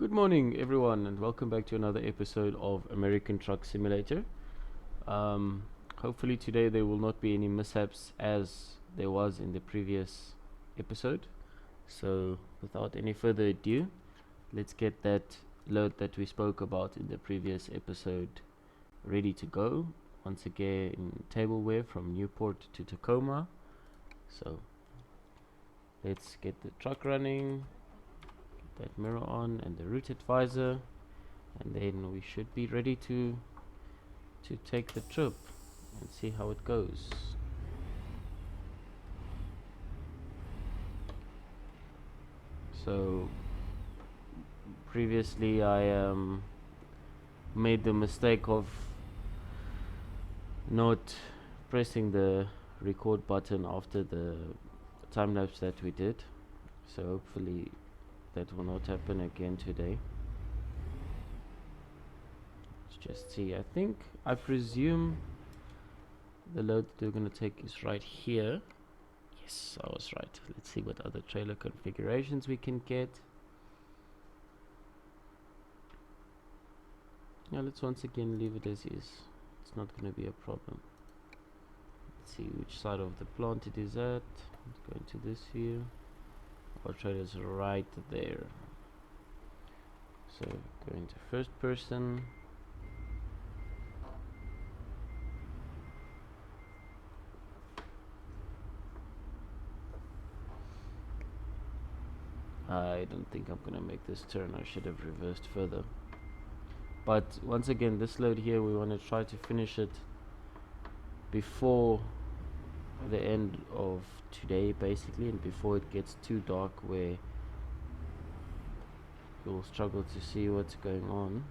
Good morning, everyone, and welcome back to another episode of American Truck Simulator. Hopefully, today there will not be any mishaps as there was in the previous episode. So, without any further ado, let's get that load that we spoke about in the previous episode ready to go. Once again, Tableware from Newport to Tacoma. So, let's get the truck running. That mirror on and the route advisor, and then we should be ready to take the trip and see how it goes. So previously I made the mistake of not pressing the record button after the time lapse that we did, so hopefully that will not happen again today. Let's just see. I presume the load that we're going to take is right here. Yes, I was right. Let's see what other trailer configurations we can get. Now let's once again leave it as is. It's not going to be a problem. Let's see which side of the plant it is at. Let's go into this view. Our trailer's right there. So go into first person. I don't think I'm gonna make this turn. I should have reversed further. But once again, this load here, we want to try to finish it before the end of today, basically, and before it gets too dark where you'll struggle to see what's going on.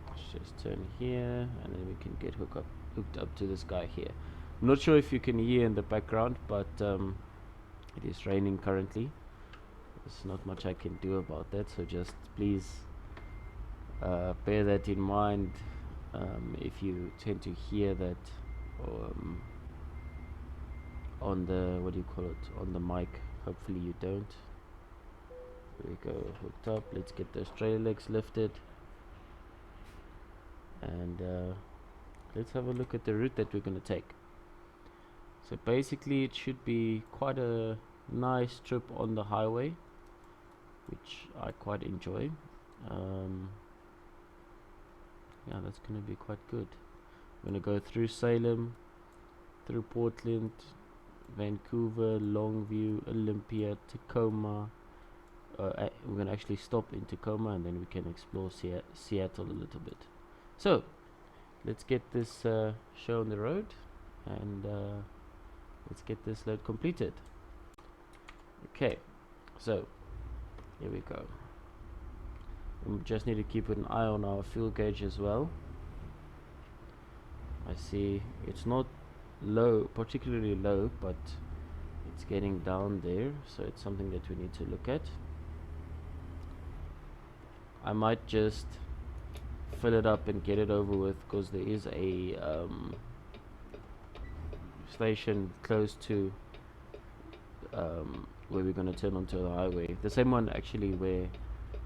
Let's just turn here and then we can get hooked up to this guy here. I'm not sure if you can hear in the background, but it is raining currently. There's not much I can do about that, so just please bear that in mind. If you tend to hear that on the, what do you call it, on the mic, hopefully you don't. There we go, hooked up. Let's get those trailer legs lifted, and let's have a look at the route that we're going to take. So basically it should be quite a nice trip on the highway, which I quite enjoy. Yeah, that's going to be quite good. I'm going to go through Salem, through Portland, Vancouver, Longview, Olympia, Tacoma. We're going to actually stop in Tacoma, and then we can explore Seattle a little bit. So let's get this show on the road, and let's get this load completed. Okay, so here we go. We just need to keep an eye on our fuel gauge as well. I see it's not low, particularly low, but it's getting down there, so it's something that we need to look at. I might just fill it up and get it over with, because there is a station close to where we're going to turn onto the highway, the same one actually where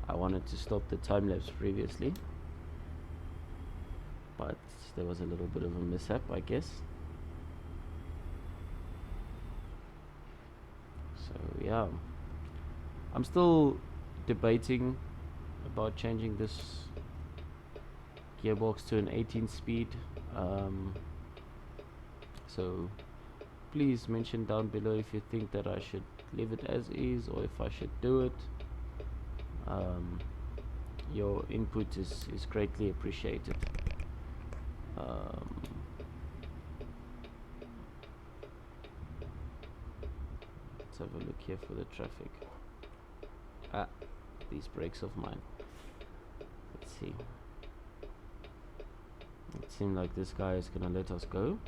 I wanted to stop the time lapse previously, but there was a little bit of a mishap, I guess. So yeah, I'm still debating about changing this gearbox to an 18 speed, so please mention down below if you think that I should leave it as is or if I should do it. Your input is greatly appreciated. Let's have a look here for the traffic. These brakes of mine. Let's see. It seems like this guy is gonna let us go.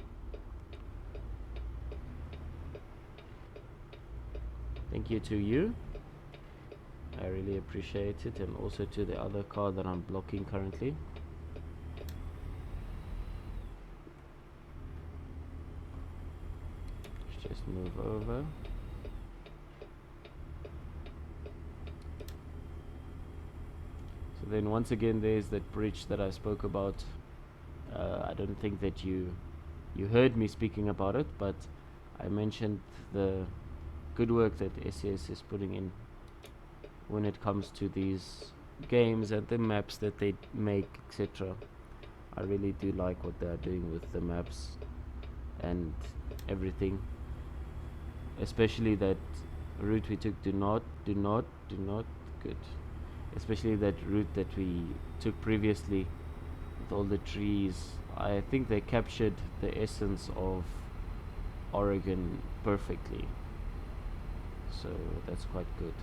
Thank you to you. I really appreciate it, and also to the other car that I'm blocking currently. Just move over. So then once again there's that bridge that I spoke about. I don't think that you heard me speaking about it, but I mentioned the good work that SES is putting in when it comes to these games and the maps that they make, etc. I really do like what they are doing with the maps and everything, especially that route we took. Do not good. Especially that route that we took previously with all the trees. I think they captured the essence of Oregon perfectly, so that's quite good.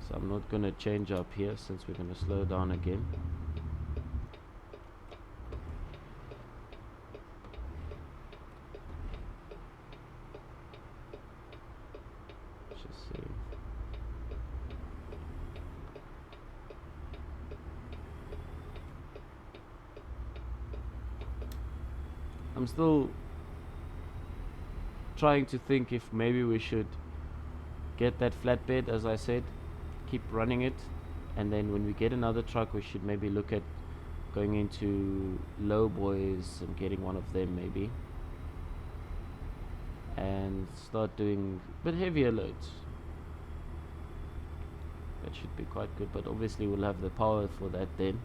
So I'm not gonna change up here since we're gonna slow down again. Just see. I'm still trying to think if maybe we should get that flatbed, as I said, keep running it, and then when we get another truck we should maybe look at going into low boys and getting one of them maybe, and start doing a bit heavier loads. That should be quite good, but obviously we'll have the power for that then,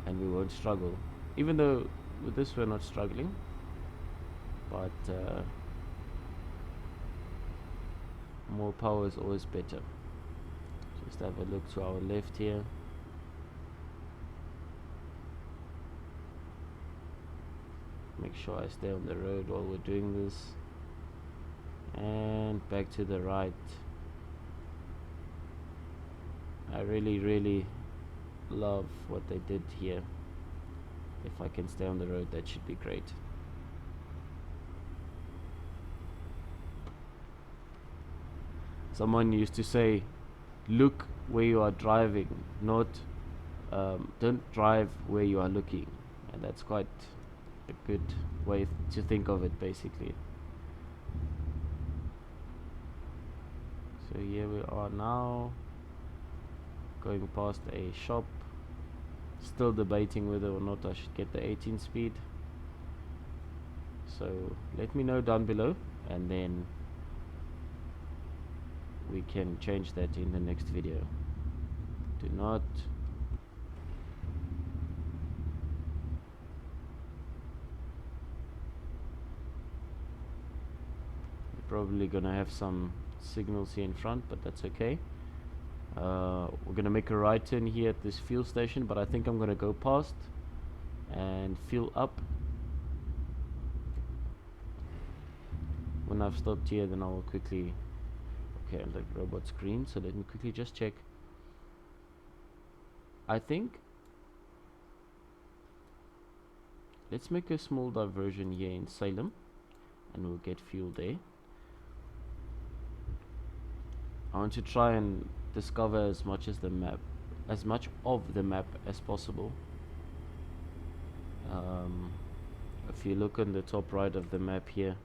and we won't struggle, even though with this we're not struggling, but more power is always better. Just have a look to our left here. Make sure I stay on the road while we're doing this, and back to the right. I really love what they did here. If I can stay on the road, that should be great. Someone used to say, look where you are driving, not don't drive where you are looking, and that's quite a good way to think of it, basically. So here we are now, going past a shop, still debating whether or not I should get the 18 speed. So let me know down below, and then we can change that in the next video. Do not probably gonna have some signals here in front, but that's okay. We're gonna make a right turn here at this fuel station, but I think I'm gonna go past and fuel up. When I've stopped here, then I will quickly, okay, the robot screen, so let me quickly just check. I think let's make a small diversion here in Salem, and we'll get fuel there. I want to try and discover as much of the map as possible. If you look on the top right of the map here,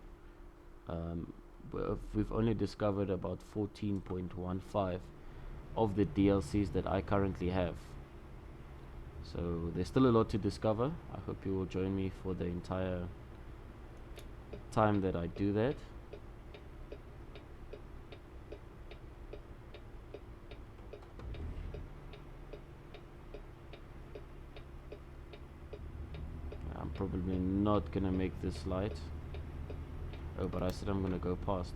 we've only discovered about 14.15 of the DLCs that I currently have. So there's still a lot to discover. I hope you will join me for the entire time that I do that. I'm probably not gonna make this light. Oh, but I said I'm gonna go past.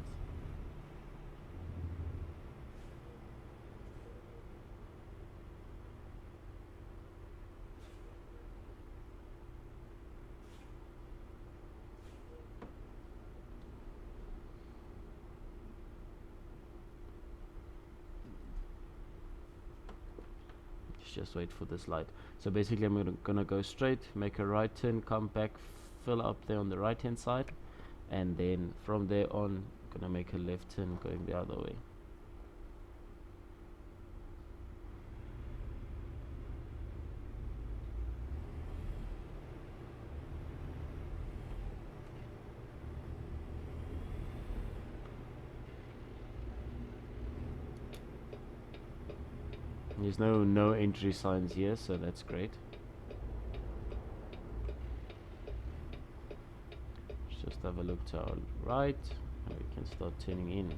Just wait for this light. So basically I'm gonna go straight, make a right turn, come back, fill up there on the right hand side, and then from there on gonna make a left turn going the other way. There's no entry signs here, so that's great. Let's just have a look to our right, and we can start turning in.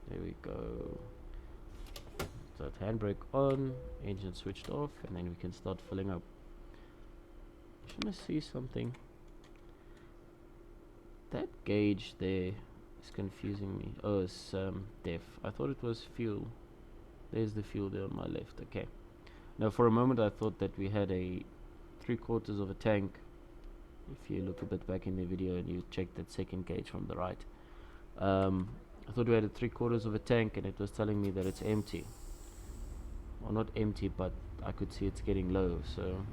There we go. Start handbrake on, engine switched off, and then we can start filling up. Just want to see something. That gauge there is confusing me. Oh, it's def. I thought it was fuel. There's the fuel there on my left. Okay. Now for a moment I thought that we had a 3/4 of a tank. If you look a bit back in the video and you check that second gauge from the right. I thought we had a 3/4 of a tank, and it was telling me that it's empty. Well, not empty, but I could see it's getting low, so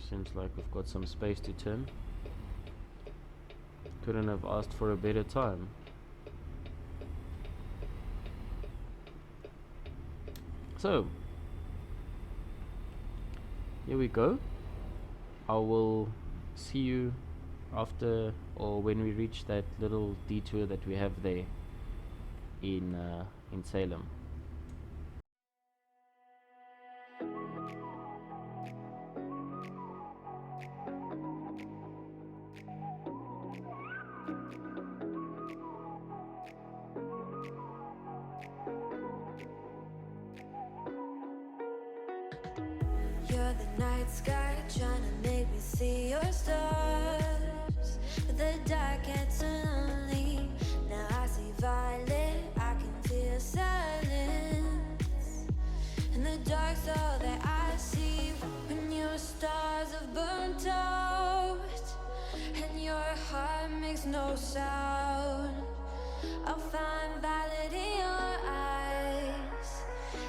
seems like we've got some space to turn. Couldn't have asked for a better time. So here we go. I will see you after, or when we reach that little detour that we have there in Salem. You're the night sky trying to make me see your stars, but the dark gets lonely. Now I see violet, I can feel silence, and the dark's all that I see. When your stars have burnt out and your heart makes no sound, I'll find violet in your eyes.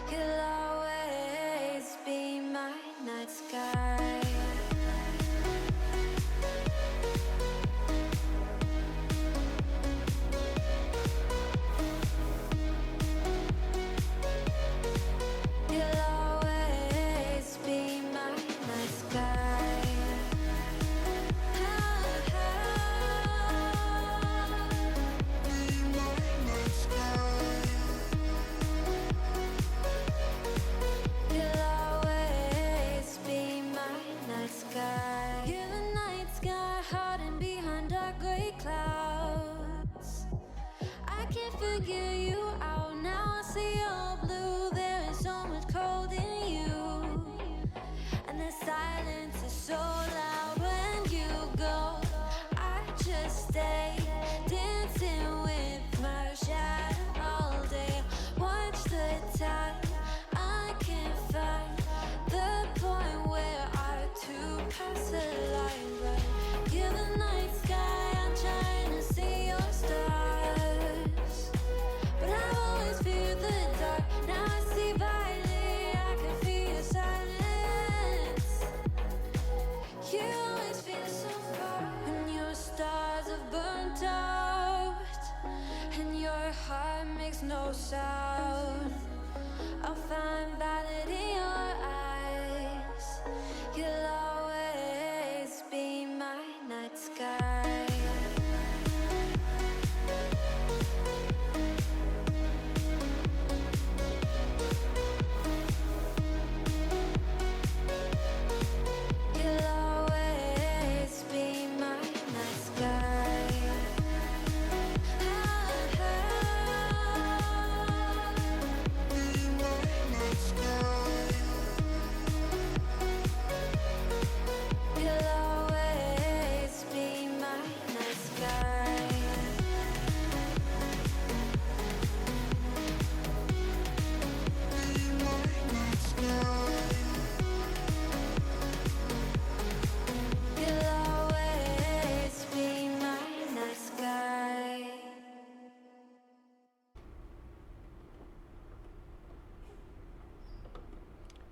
You'll always be my night sky. You'll always be my night sky. Be my night sky.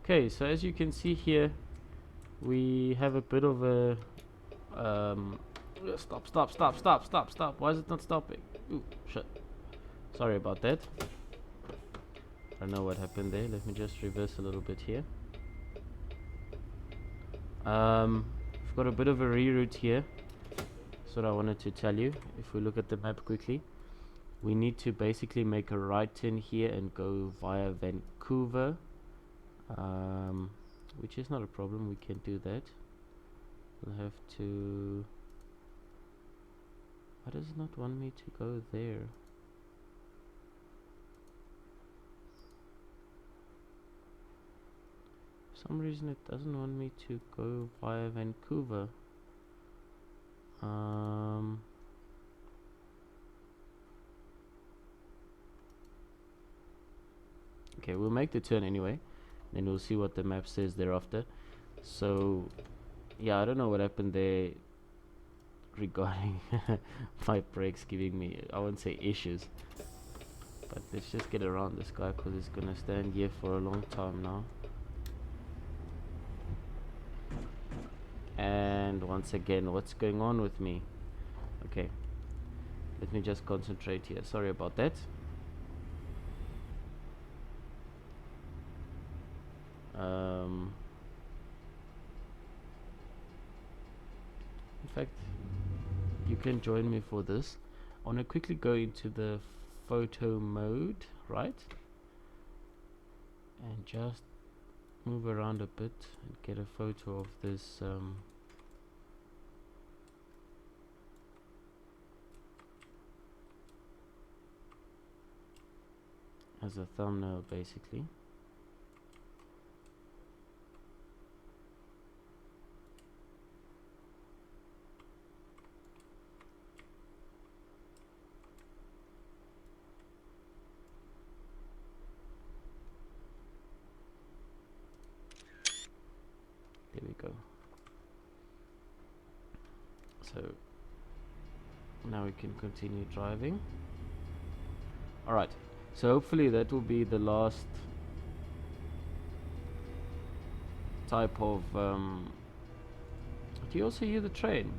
Okay, so as you can see here, we have a bit of a stop. Why is it not stopping? Ooh, shit. Sorry about that. I don't know what happened there. Let me just reverse a little bit here. We've got a bit of a reroute here. That's what I wanted to tell you. If we look at the map quickly, we need to basically make a right turn here and go via Vancouver, which is not a problem. We can do that. We'll have to... Why does it not want me to go there? For some reason it doesn't want me to go via Vancouver. Okay, we'll make the turn anyway, then we'll see what the map says thereafter. So yeah, I don't know what happened there regarding my brakes giving me, I won't say issues, but let's just get around this guy because he's gonna stand here for a long time now. And once again, what's going on with me? Okay, let me just concentrate here. Sorry about that. In fact, you can join me for this. I want to quickly go into the photo mode, right? And just move around a bit and get a photo of this as a thumbnail basically. There we go. So now we can continue driving. Alright, so hopefully that will be the last type of do you also hear the train?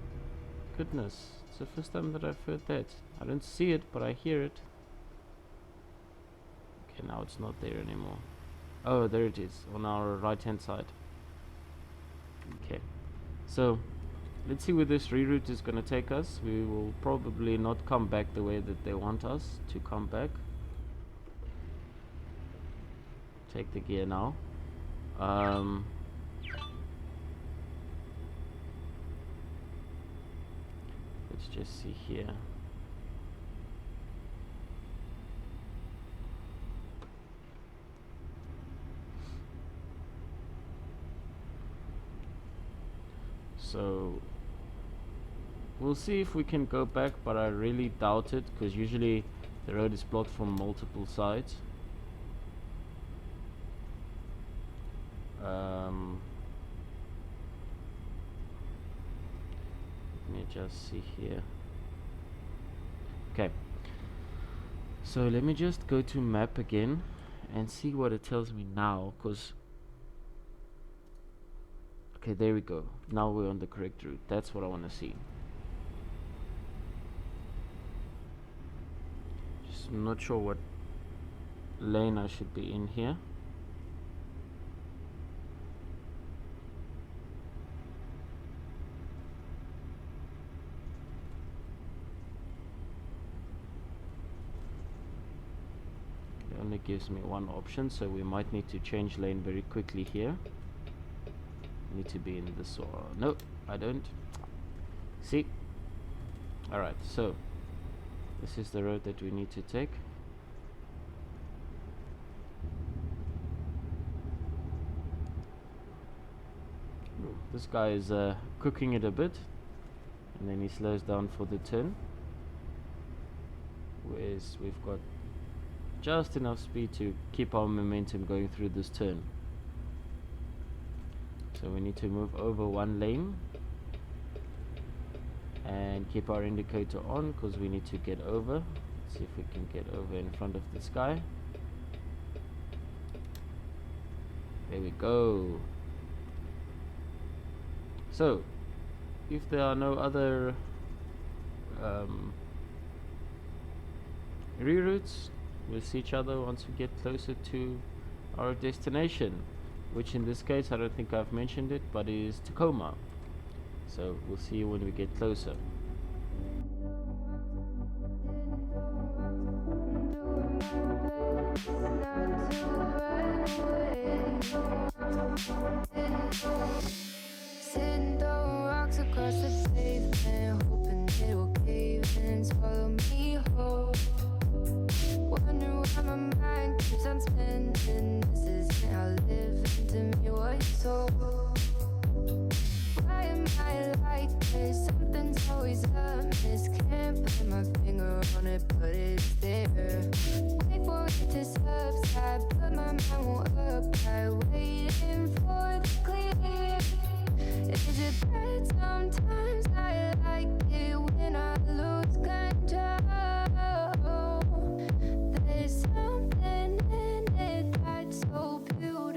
Goodness, it's the first time that I've heard that. I don't see it, but I hear it. Okay, now it's not there anymore. Oh, there it is, on our right hand side. Okay, so let's see where this reroute is going to take us. We will probably not come back the way that they want us to come back. Take the gear now. Let's just see here. So we'll see if we can go back, but I really doubt it because usually the road is blocked from multiple sides. Let me just see here. Okay, so let me just go to map again and see what it tells me now, because okay, there we go. Now we're on the correct route. That's what I want to see. Just not sure what lane I should be in here. It only gives me one option, so we might need to change lane very quickly here. Need to be in this or no, I don't see. Alright, so this is the road that we need to take. Ooh, this guy is cooking it a bit, and then he slows down for the turn, whereas we've got just enough speed to keep our momentum going through this turn. So we need to move over one lane and keep our indicator on because we need to get over. Let's see if we can get over in front of this guy. There we go. So, if there are no other reroutes, we'll see each other once we get closer to our destination, which in this case I don't think I've mentioned it, but is Tacoma. So we'll see you when we get closer. Sitting throwing rocks across the pavement, hoping it will cave and swallow me whole. Wondering why my mind keeps on spinning. This isn't how living to me was told. Why am I like this? Something's always amiss. Can't put my finger on it, but it's there. Wait for it to subside, but my mind won't apply. Waiting for the clear. Is it bad sometimes? I like it when I lose control. There's something in it that's so beautiful.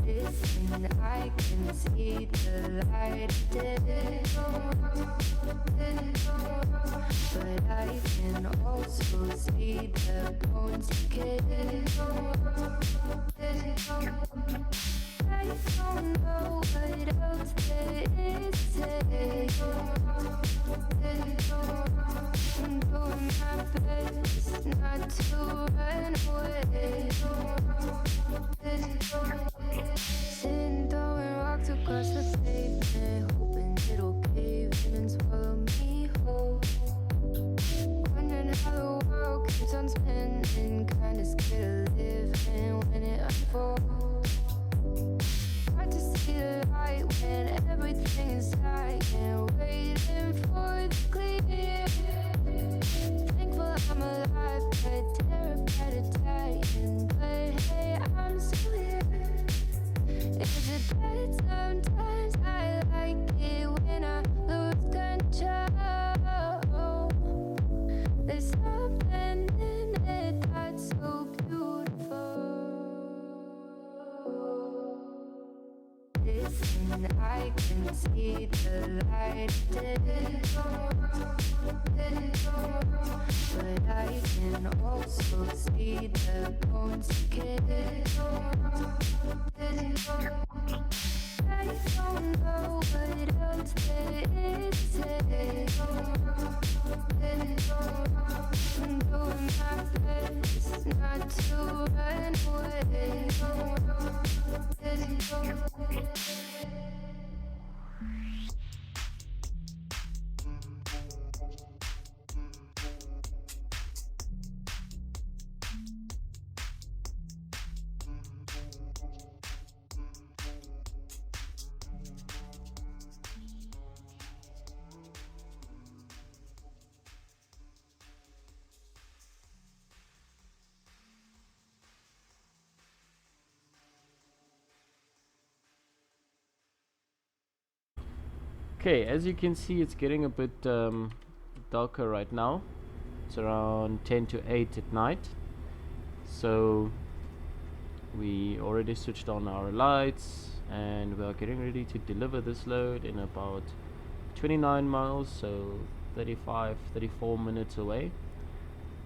Listen, I can see the light today, but I can also see the bones decay. I don't know what else there is to say. I'm doing my best not to run away. Sitting throwing rocks across the pavement, hoping it'll cave in and swallow me whole. Wondering how the world keeps on spinning, kinda scared of living when it unfolds. Hard to see the light when everything is silent, waiting for the clear. Thankful I'm alive, but terrified of dying. But hey, I'm still here. Is it bad sometimes? I like it when I lose control. There's something in it that's so beautiful. Listen, I can see the light today, but I can also see the bones decay. I don't know what else there is to say. I'm doing my best not to run away. Okay, as you can see, it's getting a bit darker right now. It's around 10 to 8 at night. So we already switched on our lights and we are getting ready to deliver this load in about 29 miles, so 34 minutes away.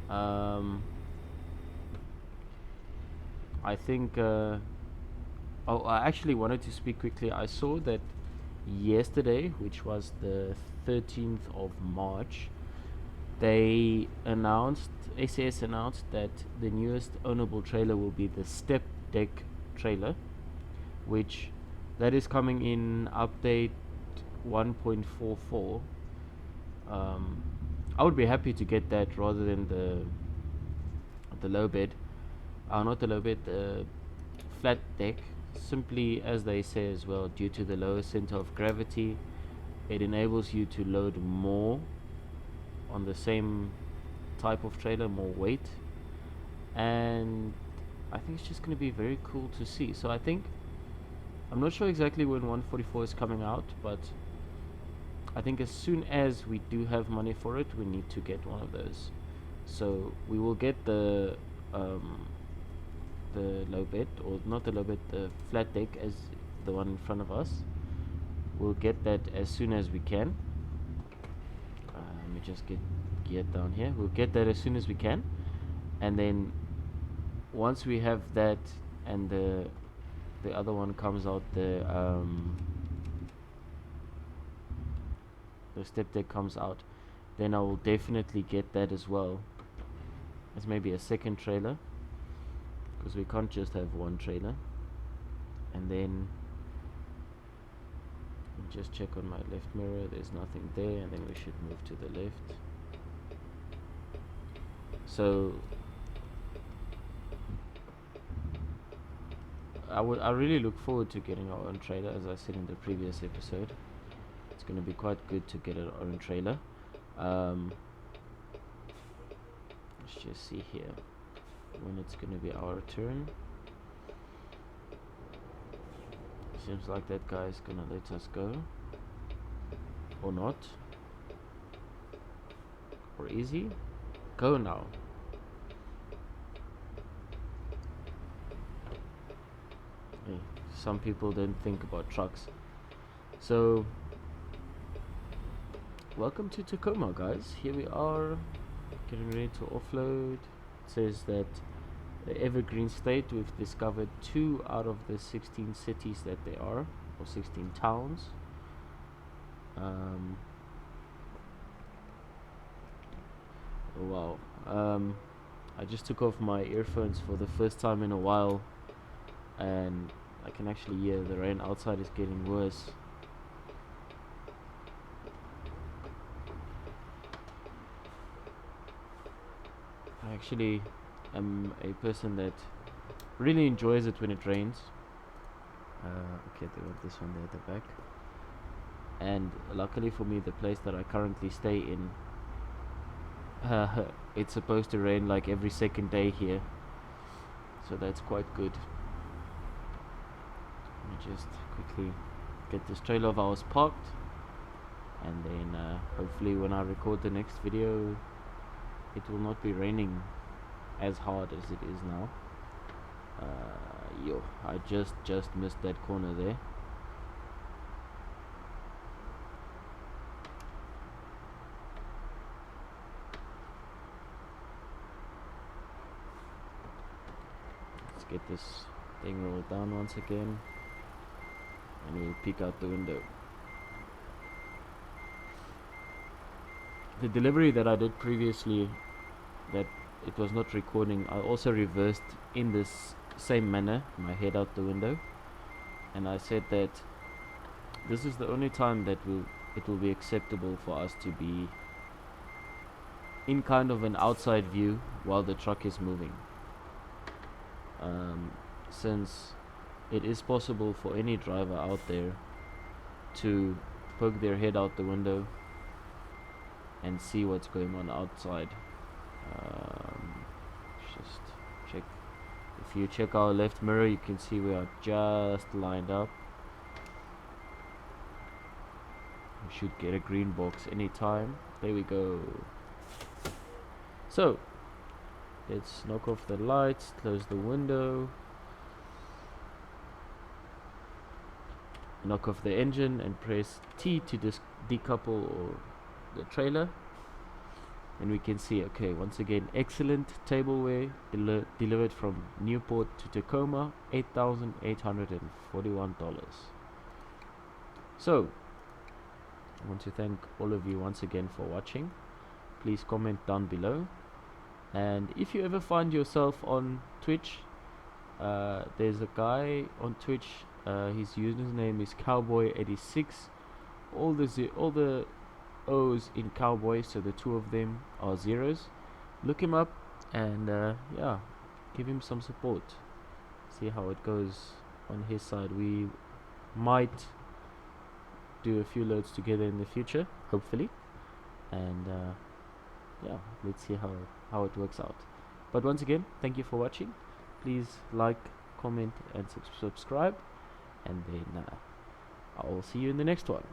I think I actually wanted to speak quickly. I saw that yesterday, which was the 13th of March, they announced, SAS announced that the newest ownable trailer will be the step deck trailer, which that is coming in update 1.44. I would be happy to get that rather than the low bed, not the low bed, the flat deck, simply as they say as well, due to the lower center of gravity. It enables you to load more on the same type of trailer, more weight, and I think it's just going to be very cool to see. So I think, I'm not sure exactly when 144 is coming out, but I think as soon as we do have money for it, we need to get one of those. So we will get the low bed, or not the low bed, the flat deck, as the one in front of us. We'll get that as soon as we can. Let me just get geared down here. We'll get that as soon as we can, and then once we have that and the other one comes out, the step deck comes out, then I will definitely get that as well as maybe a second trailer, because we can't just have one trailer. And then just check on my left mirror, there's nothing there, and then we should move to the left. So I really look forward to getting our own trailer. As I said in the previous episode, it's going to be quite good to get our own trailer. Let's just see here when it's going to be our turn. Seems like that guy is going to let us go, or not, or is he? Go now. Hey, some people don't think about trucks. So welcome to Tacoma, guys. Here we are, getting ready to offload. It says that the evergreen state, we've discovered 2 out of the 16 cities that there are, or 16 towns. Wow. I just took off my earphones for the first time in a while, and I can actually hear the rain outside is getting worse. I actually am a person that really enjoys it when it rains. Okay, they got this one there at the back. And luckily for me, the place that I currently stay in, it's supposed to rain like every second day here, so that's quite good. Let me just quickly get this trailer of ours parked, and then hopefully when I record the next video, it will not be raining as hard as it is now. I just missed that corner there. Let's get this thing rolled down once again, and we'll peek out the window. The delivery that I did previously, that it was not recording, I also reversed in this same manner, my head out the window, and I said that this is the only time that it will be acceptable for us to be in kind of an outside view while the truck is moving, since it is possible for any driver out there to poke their head out the window and see what's going on outside. Just check. If you check our left mirror, you can see we are just lined up. We should get a green box anytime. There we go. So let's knock off the lights, close the window, knock off the engine, and press T to decouple the trailer. And we can see, okay, once again, excellent tableware delivered from Newport to Tacoma, $8,841. So I want to thank all of you once again for watching. Please comment down below, and if you ever find yourself on Twitch, there's a guy on Twitch, his username is Cowboy86. All the O's in Cowboy, so the 2 of them are zeros. Look him up and yeah, give him some support. See how it goes on his side. We might do a few loads together in the future, hopefully, and yeah, let's see how it works out. But once again, thank you for watching. Please like, comment and subscribe, and then I'll see you in the next one.